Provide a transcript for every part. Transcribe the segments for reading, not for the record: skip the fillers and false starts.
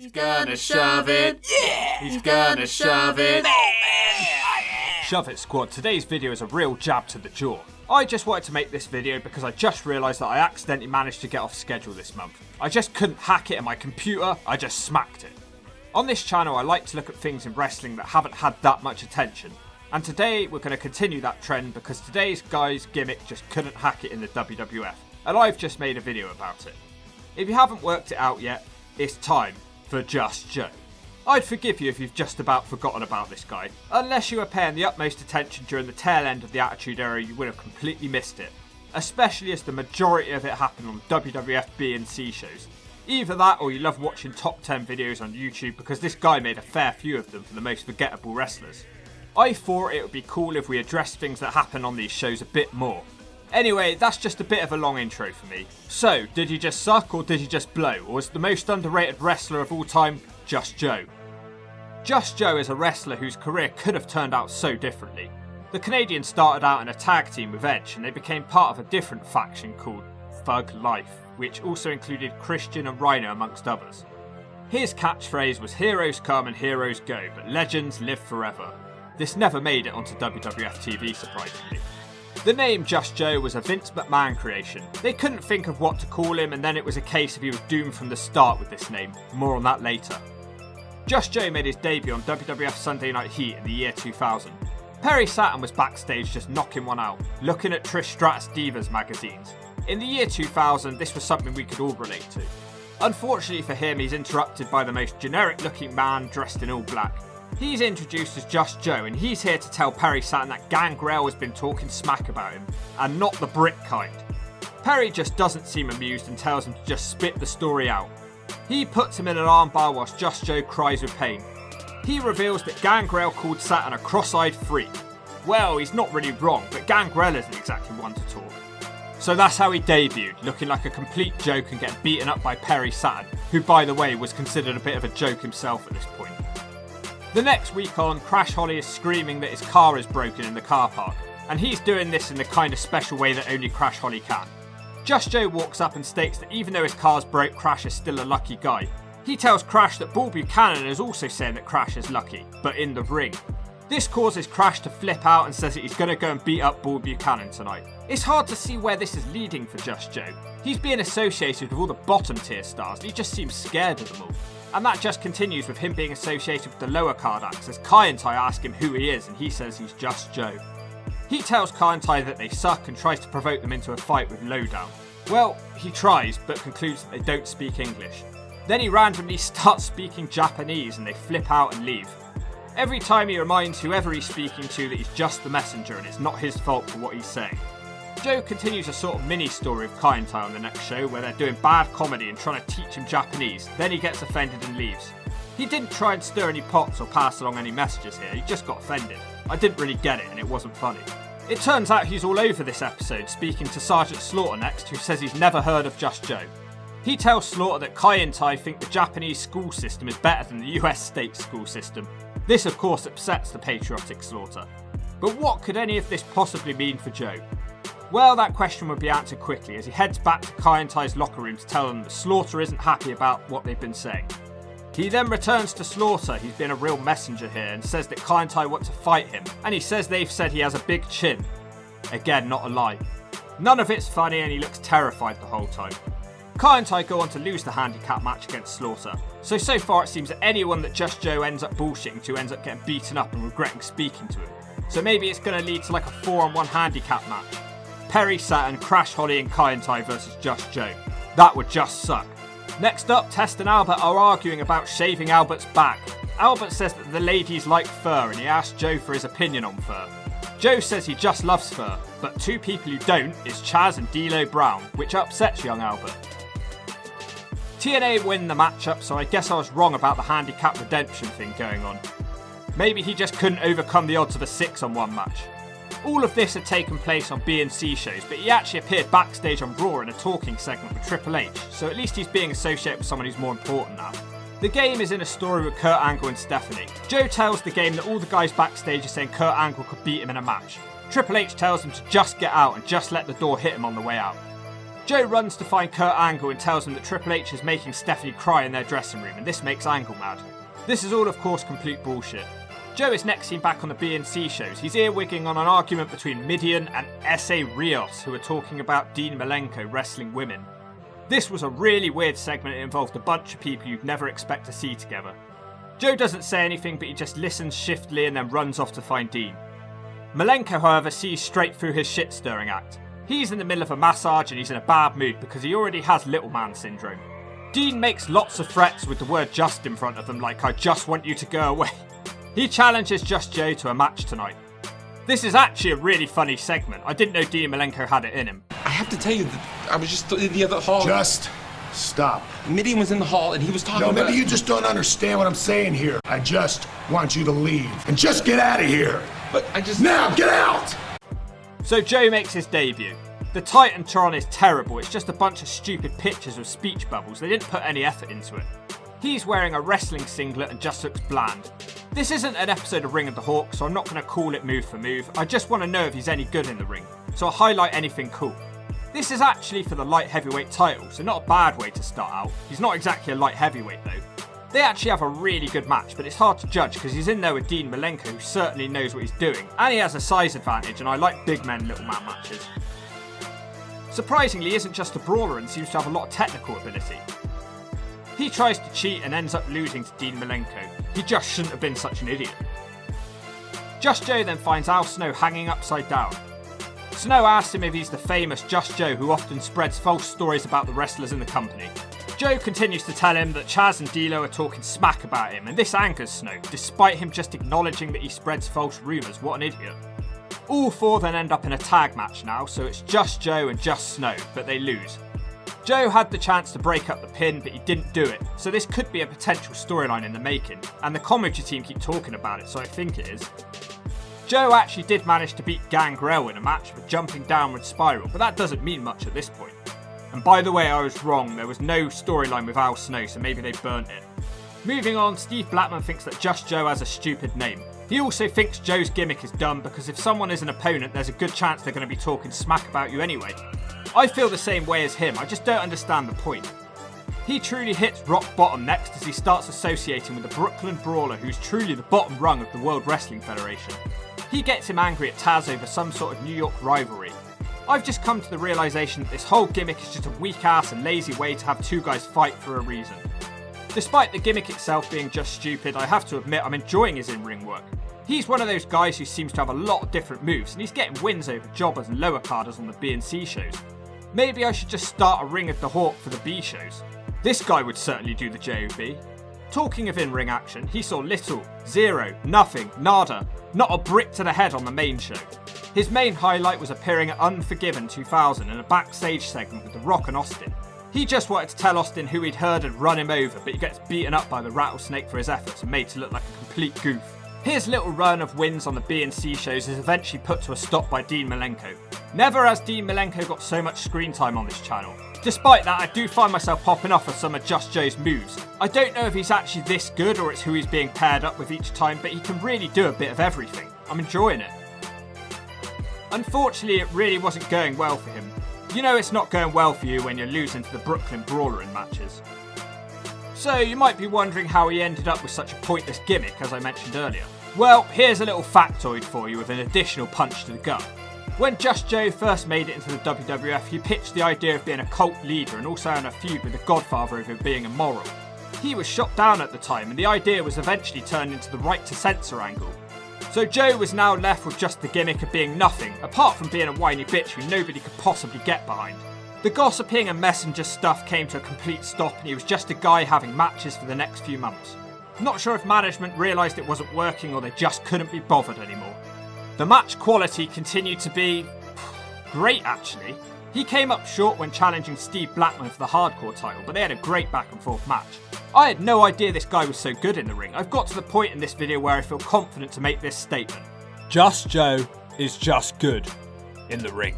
He's gonna shove it. Yeah! He's gonna shove it. Shove It Squad, today's video is a real jab to the jaw. I just wanted to make this video because I just realised that I accidentally managed to get off schedule this month. I just couldn't hack it in my computer, I just smacked it. On this channel I like to look at things in wrestling that haven't had that much attention. And today we're going to continue that trend because today's guy's gimmick just couldn't hack it in the WWF. And I've just made a video about it. If you haven't worked it out yet, it's time for Just Joe. I'd forgive you if you've just about forgotten about this guy. Unless you were paying the utmost attention during the tail end of the Attitude Era, you would have completely missed it. Especially as the majority of it happened on WWF B and C shows. Either that or you love watching top 10 videos on YouTube because this guy made a fair few of them for the most forgettable wrestlers. I thought it would be cool if we addressed things that happen on these shows a bit more. Anyway, that's just a bit of a long intro for me. So, did he just suck or did he just blow? Or was the most underrated wrestler of all time Just Joe? Just Joe is a wrestler whose career could have turned out so differently. The Canadian started out in a tag team with Edge and they became part of a different faction called Thug Life, which also included Christian and Rhino amongst others. His catchphrase was "Heroes come and heroes go, but legends live forever." This never made it onto WWF TV, surprisingly. The name Just Joe was a Vince McMahon creation. They couldn't think of what to call him and then it was a case of he was doomed from the start with this name. More on that later. Just Joe made his debut on WWF Sunday Night Heat in the year 2000. Perry Saturn was backstage just knocking one out, looking at Trish Stratus Divas magazines. In the year 2000, this was something we could all relate to. Unfortunately for him, he's interrupted by the most generic looking man dressed in all black. He's introduced as Just Joe and he's here to tell Perry Saturn that Gangrel has been talking smack about him, and not the brick kind. Perry just doesn't seem amused and tells him to just spit the story out. He puts him in an armbar whilst Just Joe cries with pain. He reveals that Gangrel called Saturn a cross-eyed freak. Well, he's not really wrong, but Gangrel isn't exactly one to talk. So that's how he debuted, looking like a complete joke and getting beaten up by Perry Saturn, who by the way was considered a bit of a joke himself at this point. The next week on, Crash Holly is screaming that his car is broken in the car park, and he's doing this in the kind of special way that only Crash Holly can. Just Joe walks up and states that even though his car's broke, Crash is still a lucky guy. He tells Crash that Bull Buchanan is also saying that Crash is lucky, but in the ring. This causes Crash to flip out and says that he's going to go and beat up Bull Buchanan tonight. It's hard to see where this is leading for Just Joe. He's being associated with all the bottom tier stars, and he just seems scared of them all. And that just continues with him being associated with the lower card acts as Kai and Tai ask him who he is and he says he's Just Joe. He tells Kai and Tai that they suck and tries to provoke them into a fight with Lowdown. Well, he tries but concludes that they don't speak English. Then he randomly starts speaking Japanese and they flip out and leave. Every time he reminds whoever he's speaking to that he's just the messenger and it's not his fault for what he's saying. Joe continues a sort of mini story of Kai and Tai on the next show where they're doing bad comedy and trying to teach him Japanese, then he gets offended and leaves. He didn't try and stir any pots or pass along any messages here, he just got offended. I didn't really get it and it wasn't funny. It turns out he's all over this episode speaking to Sergeant Slaughter next, who says he's never heard of Just Joe. He tells Slaughter that Kai and Tai think the Japanese school system is better than the US state school system. This of course upsets the patriotic Slaughter. But what could any of this possibly mean for Joe? Well, that question would be answered quickly as he heads back to Kai and Tai's locker room to tell them that Slaughter isn't happy about what they've been saying. He then returns to Slaughter, he's been a real messenger here, and says that Kai and Tai want to fight him, and he says they've said he has a big chin. Again, not a lie. None of it's funny and he looks terrified the whole time. Kai and Tai go on to lose the handicap match against Slaughter. So far it seems that anyone that Just Joe ends up bullshitting to ends up getting beaten up and regretting speaking to him. So maybe it's going to lead to like a 4-on-1 handicap match. Perry Saturn, Crash Holly and Kai and Tai versus Just Joe. That would just suck. Next up, Test and Albert are arguing about shaving Albert's back. Albert says that the ladies like fur and he asks Joe for his opinion on fur. Joe says he just loves fur, but two people who don't is Chaz and D'Lo Brown, which upsets young Albert. TNA win the matchup, so I guess I was wrong about the handicap redemption thing going on. Maybe he just couldn't overcome the odds of a 6-on-1 match. All of this had taken place on B and C shows, but he actually appeared backstage on Raw in a talking segment with Triple H, so at least he's being associated with someone who's more important now. The game is in a story with Kurt Angle and Stephanie. Joe tells the game that all the guys backstage are saying Kurt Angle could beat him in a match. Triple H tells him to just get out and just let the door hit him on the way out. Joe runs to find Kurt Angle and tells him that Triple H is making Stephanie cry in their dressing room, and this makes Angle mad. This is all, of course, complete bullshit. Joe is next seen back on the B&C shows. He's earwigging on an argument between Midian and S.A. Rios, who are talking about Dean Milenko wrestling women. This was a really weird segment. It involved a bunch of people you'd never expect to see together. Joe doesn't say anything, but he just listens shiftily and then runs off to find Dean. Milenko, however, sees straight through his shit-stirring act. He's in the middle of a massage and he's in a bad mood because he already has little man syndrome. Dean makes lots of threats with the word just in front of them, like "I just want you to go away." He challenges Just Joe to a match tonight. This is actually a really funny segment. I didn't know Dean Milenko had it in him. I have to tell you that I was just in the other hall. Just stop. Midian was in the hall and he was talking about... No, maybe you just don't understand what I'm saying here. I just want you to leave. And just get out of here. But I just... Now, get out! So Joe makes his debut. The Titantron is terrible. It's just a bunch of stupid pictures with speech bubbles. They didn't put any effort into it. He's wearing a wrestling singlet and just looks bland. This isn't an episode of Ring of the Hawk, so I'm not going to call it move for move. I just want to know if he's any good in the ring, so I'll highlight anything cool. This is actually for the light heavyweight title, so not a bad way to start out. He's not exactly a light heavyweight though. They actually have a really good match, but it's hard to judge because he's in there with Dean Milenko, who certainly knows what he's doing, and he has a size advantage, and I like big men, little man matches. Surprisingly, he isn't just a brawler and seems to have a lot of technical ability. He tries to cheat and ends up losing to Dean Milenko. He just shouldn't have been such an idiot. Just Joe then finds Al Snow hanging upside down. Snow asks him if he's the famous Just Joe who often spreads false stories about the wrestlers in the company. Joe continues to tell him that Chaz and D'Lo are talking smack about him, and this angers Snow, despite him just acknowledging that he spreads false rumours. What an idiot. All four then end up in a tag match now, so it's Just Joe and Just Snow, but they lose. Joe had the chance to break up the pin, but he didn't do it, so this could be a potential storyline in the making, and the commentary team keep talking about it, so I think it is. Joe actually did manage to beat Gangrel in a match with jumping downward spiral, but that doesn't mean much at this point. And by the way, I was wrong, there was no storyline with Al Snow, so maybe they burnt it. Moving on, Steve Blackman thinks that Just Joe has a stupid name. He also thinks Joe's gimmick is dumb because if someone is an opponent, there's a good chance they're going to be talking smack about you anyway. I feel the same way as him, I just don't understand the point. He truly hits rock bottom next as he starts associating with the Brooklyn Brawler, who's truly the bottom rung of the World Wrestling Federation. He gets him angry at Taz over some sort of New York rivalry. I've just come to the realisation that this whole gimmick is just a weak ass and lazy way to have two guys fight for a reason. Despite the gimmick itself being just stupid, I have to admit I'm enjoying his in-ring work. He's one of those guys who seems to have a lot of different moves, and he's getting wins over jobbers and lower carders on the B&C shows. Maybe I should just start a Ring of the Hawk for the B shows. This guy would certainly do the JOB. Talking of in-ring action, he saw little, zero, nothing, nada, not a brick to the head on the main show. His main highlight was appearing at Unforgiven 2000 in a backstage segment with The Rock and Austin. He just wanted to tell Austin who he'd heard and run him over, but he gets beaten up by the Rattlesnake for his efforts and made to look like a complete goof. His little run of wins on the B&C shows is eventually put to a stop by Dean Milenko. Never has Dean Milenko got so much screen time on this channel. Despite that, I do find myself popping off of some of Just Joe's moves. I don't know if he's actually this good or it's who he's being paired up with each time, but he can really do a bit of everything. I'm enjoying it. Unfortunately, it really wasn't going well for him. You know it's not going well for you when you're losing to the Brooklyn Brawler in matches. So you might be wondering how he ended up with such a pointless gimmick, as I mentioned earlier. Well, here's a little factoid for you with an additional punch to the gut. When Just Joe first made it into the WWF, he pitched the idea of being a cult leader and also having a feud with the Godfather over being immoral. He was shot down at the time, and the idea was eventually turned into the right to censor angle. So Joe was now left with just the gimmick of being nothing, apart from being a whiny bitch who nobody could possibly get behind. The gossiping and messenger stuff came to a complete stop, and he was just a guy having matches for the next few months. Not sure if management realised it wasn't working or they just couldn't be bothered anymore. The match quality continued to be great actually. He came up short when challenging Steve Blackman for the hardcore title, but they had a great back and forth match. I had no idea this guy was so good in the ring. I've got to the point in this video where I feel confident to make this statement. Just Joe is just good in the ring.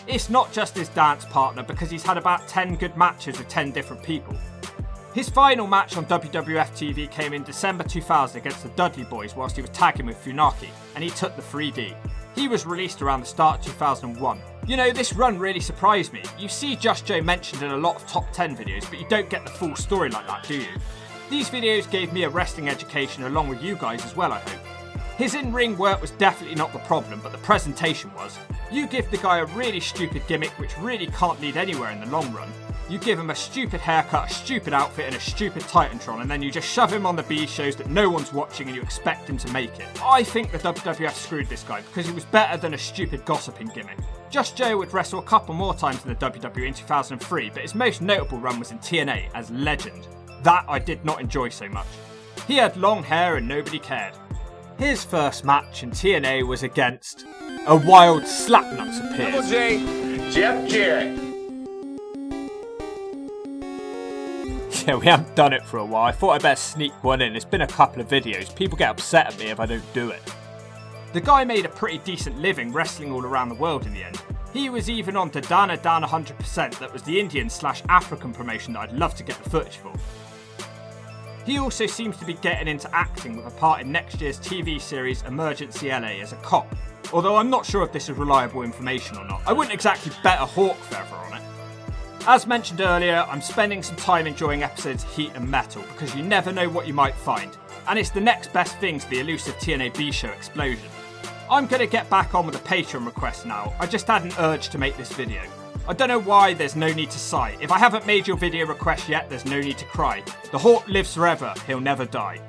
It's not just his dance partner because he's had about 10 good matches with 10 different people. His final match on WWF TV came in December 2000 against the Dudley Boys whilst he was tagging with Funaki, and he took the 3D. He was released around the start of 2001. You know, this run really surprised me. You see Just Joe mentioned in a lot of top 10 videos, but you don't get the full story like that, do you? These videos gave me a wrestling education along with you guys as well, I hope. His in-ring work was definitely not the problem, but the presentation was. You give the guy a really stupid gimmick which really can't lead anywhere in the long run. You give him a stupid haircut, a stupid outfit and a stupid Titantron, and then you just shove him on the B shows that no one's watching and you expect him to make it. I think the WWF screwed this guy because he was better than a stupid gossiping gimmick. Just Joe would wrestle a couple more times in the WWE in 2003, but his most notable run was in TNA as Legend. That I did not enjoy so much. He had long hair and nobody cared. His first match in TNA was against a wild Slapnuts of Pierce. Jeff Jarrett. Yeah, we haven't done it for a while. I thought I'd better sneak one in. It's been a couple of videos. People get upset at me if I don't do it. The guy made a pretty decent living wrestling all around the world in the end. He was even on to Dana 100%, that was the Indian/African promotion that I'd love to get the footage for. He also seems to be getting into acting with a part in next year's TV series Emergency LA as a cop, although I'm not sure if this is reliable information or not. I wouldn't exactly bet a hawk feather on it. As mentioned earlier, I'm spending some time enjoying episodes of Heat and Metal because you never know what you might find, and it's the next best thing to the elusive TNA B-show explosion. I'm going to get back on with a Patreon request now. I just had an urge to make this video. I don't know why, there's no need to sigh. If I haven't made your video request yet, there's no need to cry. The Hawk lives forever, he'll never die.